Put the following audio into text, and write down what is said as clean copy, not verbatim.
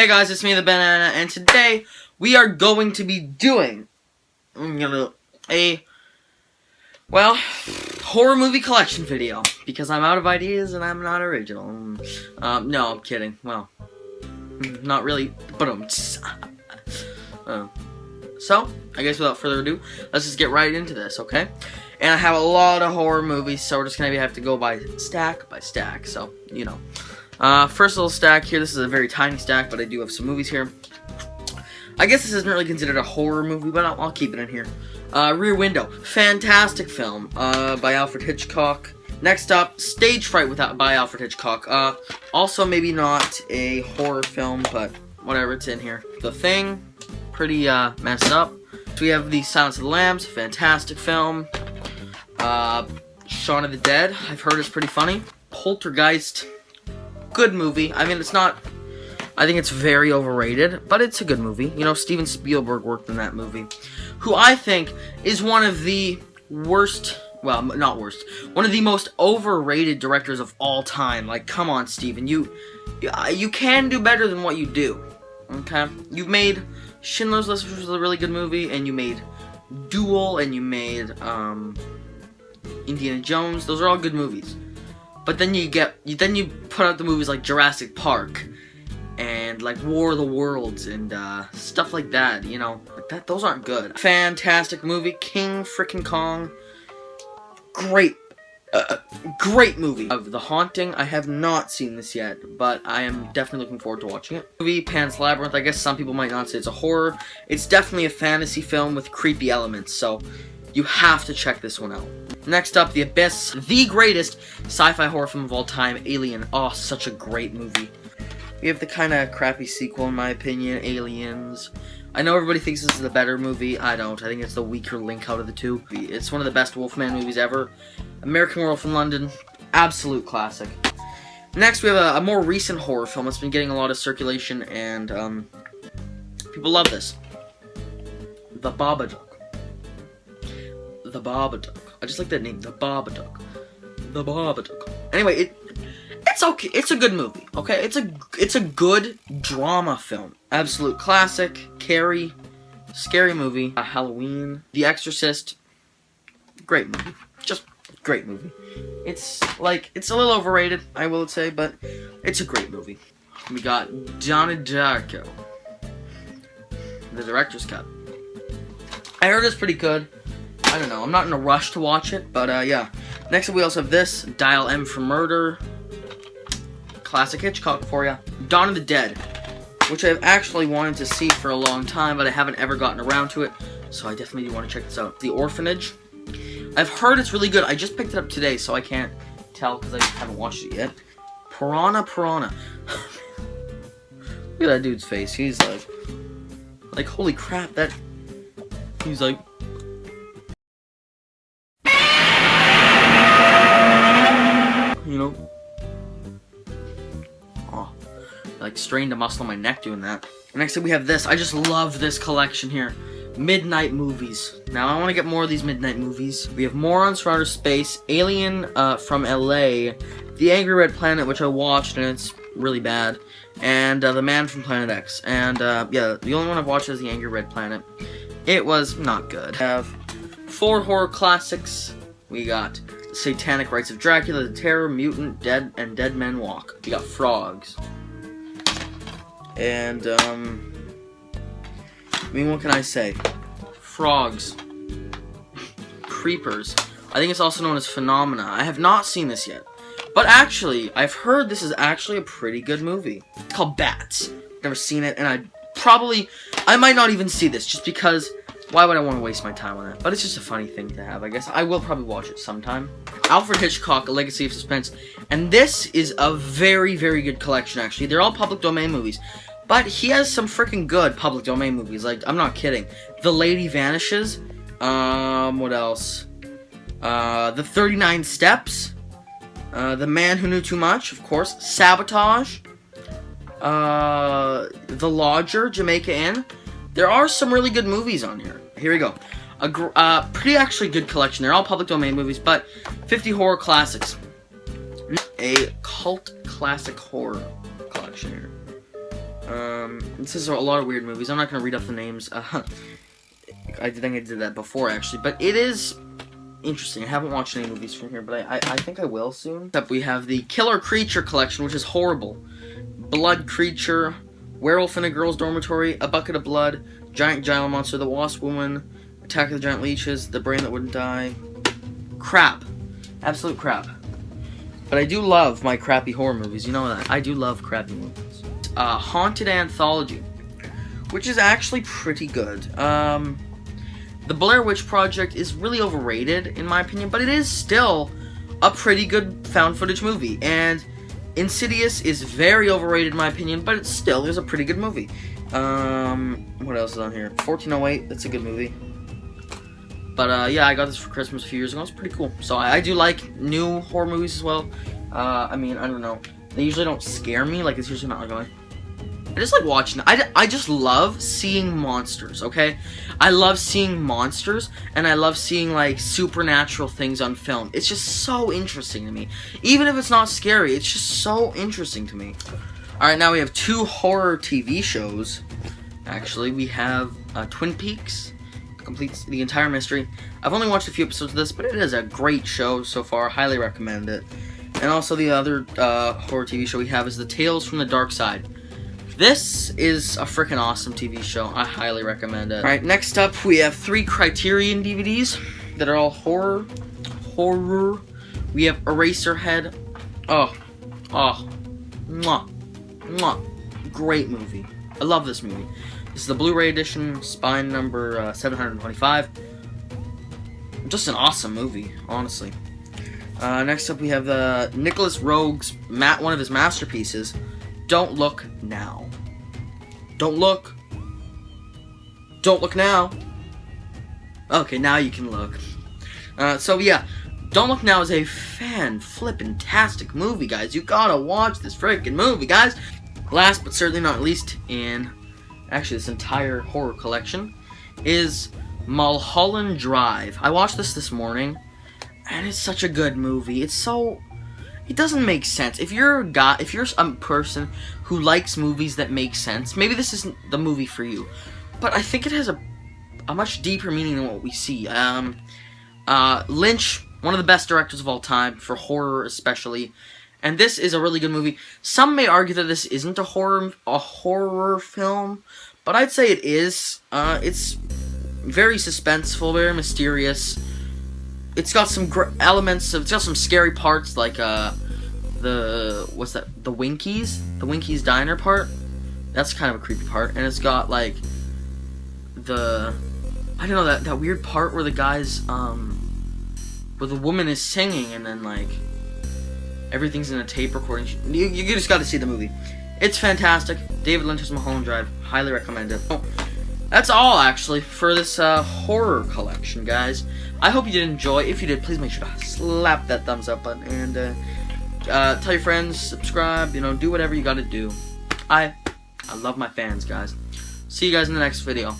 Hey guys, it's me, the Benana, and today we are going to be doing a, well, horror movie collection video, because I'm out of ideas and I'm not original. No, I'm kidding. Well, not really, but so, I guess without further ado, let's just get right into this, okay? And I have a lot of horror movies, so we're just gonna have to go by stack, so, you know. First little stack here. This is a very tiny stack, but I do have some movies here. I guess this isn't really considered a horror movie, but I'll keep it in here. Rear Window. Fantastic film by Alfred Hitchcock. Next up, Stage Fright by Alfred Hitchcock. Also maybe not a horror film, but whatever, it's in here. The Thing. Pretty messed up. So we have The Silence of the Lambs. Fantastic film. Shaun of the Dead. I've heard it's pretty funny. Poltergeist. Good movie. I mean, it's not... I think it's very overrated, but it's a good movie. You know, Steven Spielberg worked in that movie. Who I think is one of the worst... Well, not worst. One of the most overrated directors of all time. Like, come on, Steven. You can do better than what you do. Okay? You've made Schindler's List, which was a really good movie, and you made Duel, and you made Indiana Jones. Those are all good movies. But then you put out the movies like Jurassic Park and like War of the Worlds and stuff like that, you know. Those aren't good. Fantastic movie, King Frickin' Kong. Great movie. Of The Haunting, I have not seen this yet, but I am definitely looking forward to watching it. Movie Pan's Labyrinth, I guess some people might not say it's a horror. It's definitely a fantasy film with creepy elements, so you have to check this one out. Next up, The Abyss, the greatest sci-fi horror film of all time, Alien. Oh, such a great movie. We have the kind of crappy sequel, in my opinion, Aliens. I know everybody thinks this is the better movie. I don't. I think it's the weaker link out of the two. It's one of the best Wolfman movies ever. American Werewolf in London, absolute classic. Next, we have a more recent horror film that's been getting a lot of circulation, and people love this. The Babadook. The Babadook. I just like that name, The Babadook. The Babadook. Anyway, it's okay. It's a good movie. Okay, it's a good drama film. Absolute classic. Carrie, scary movie. Halloween, The Exorcist. Great movie. Just great movie. It's a little overrated, I will say, but it's a great movie. We got Donnie Darko, the director's cut. I heard it's pretty good. I don't know. I'm not in a rush to watch it, but yeah. Next up, we also have this, Dial M for Murder. Classic Hitchcock for ya. Dawn of the Dead, which I've actually wanted to see for a long time, but I haven't ever gotten around to it, so I definitely do want to check this out. The Orphanage. I've heard it's really good. I just picked it up today, so I can't tell because I haven't watched it yet. Piranha. Look at that dude's face. He's like, holy crap, that... He's like... You know? Oh, like strained a muscle in my neck doing that. Next up we have this. I just love this collection here. Midnight movies. Now I want to get more of these midnight movies. We have Morons from Outer Space, Alien from LA, The Angry Red Planet, which I watched and it's really bad, and The Man from Planet X. And yeah, the only one I've watched is The Angry Red Planet. It was not good. We have 4 horror classics. We got Satanic Rites of Dracula, The Terror, Mutant, Dead, and Dead Men Walk. We got Frogs. And, I mean, what can I say? Frogs. Creepers. I think it's also known as Phenomena. I have not seen this yet. But actually, I've heard this is actually a pretty good movie. It's called Bats. Never seen it, and I might not even see this, just because... Why would I want to waste my time on it? But it's just a funny thing to have, I guess. I will probably watch it sometime. Alfred Hitchcock, A Legacy of Suspense. And this is a very, very good collection, actually. They're all public domain movies. But he has some freaking good public domain movies. Like, I'm not kidding. The Lady Vanishes. What else? The 39 Steps. The Man Who Knew Too Much, of course. Sabotage. The Lodger, Jamaica Inn. There are some really good movies on here. Here we go. A pretty actually good collection. They're all public domain movies, but 50 horror classics. A cult classic horror collection here. This is a lot of weird movies. I'm not gonna read off the names. I think I did that before, actually. But it is interesting. I haven't watched any movies from here, but I think I will soon. Up we have the Killer Creature Collection, which is horrible. Blood Creature, Werewolf in a Girl's Dormitory, A Bucket of Blood, Giant Gylo Monster, The Wasp Woman, Attack of the Giant Leeches, The Brain That Wouldn't Die. Crap. Absolute crap. But I do love my crappy horror movies. You know that. I do love crappy movies. Haunted Anthology, which is actually pretty good. The Blair Witch Project is really overrated, in my opinion, but it is still a pretty good found footage movie. And Insidious is very overrated, in my opinion, but it still is a pretty good movie. What else is on here? 1408, that's a good movie. But, yeah, I got this for Christmas a few years ago. It's pretty cool. So, I do like new horror movies as well. I mean, I don't know. They usually don't scare me. Like, it's usually not like... I just like watching... I just love seeing monsters, okay? I love seeing monsters, and I love seeing, like, supernatural things on film. It's just so interesting to me. Even if it's not scary, it's just so interesting to me. Alright, now we have 2 horror TV shows. Actually, we have Twin Peaks. Completes the entire mystery. I've only watched a few episodes of this, but it is a great show so far. Highly recommend it. And also the other horror TV show we have is the Tales from the Dark Side. This is a freaking awesome TV show. I highly recommend it. Alright, next up we have 3 Criterion DVDs that are all horror. We have Eraserhead. Great movie. I love this movie. This is the Blu-ray edition, spine number 725. Just an awesome movie, honestly. Next up we have Nicholas Roeg's one of his masterpieces, Don't Look Now. Don't look. Don't look now. Okay, now you can look. So yeah, Don't Look Now is a fan-flippin-tastic movie, guys. You gotta watch this freaking movie, guys. Last but certainly not least in actually this entire horror collection is Mulholland Drive. I watched this morning, and it's such a good movie. It doesn't make sense. If you're a person who likes movies that make sense, maybe this isn't the movie for you. But I think it has a much deeper meaning than what we see. Lynch, one of the best directors of all time, for horror especially. And this is a really good movie. Some may argue that this isn't a horror film, but I'd say it is. It's very suspenseful, very mysterious. It's got some elements of, it's got some scary parts, like the Winkies diner part. That's kind of a creepy part. And it's got like I don't know, that weird part where the guys where the woman is singing and then like everything's in a tape recording. You just got to see the movie. It's fantastic. David Lynch's Mulholland Drive. Highly recommend it. Oh, that's all, actually, for this horror collection, guys. I hope you did enjoy. If you did, please make sure to slap that thumbs up button. And tell your friends, subscribe, do whatever you got to do. I love my fans, guys. See you guys in the next video.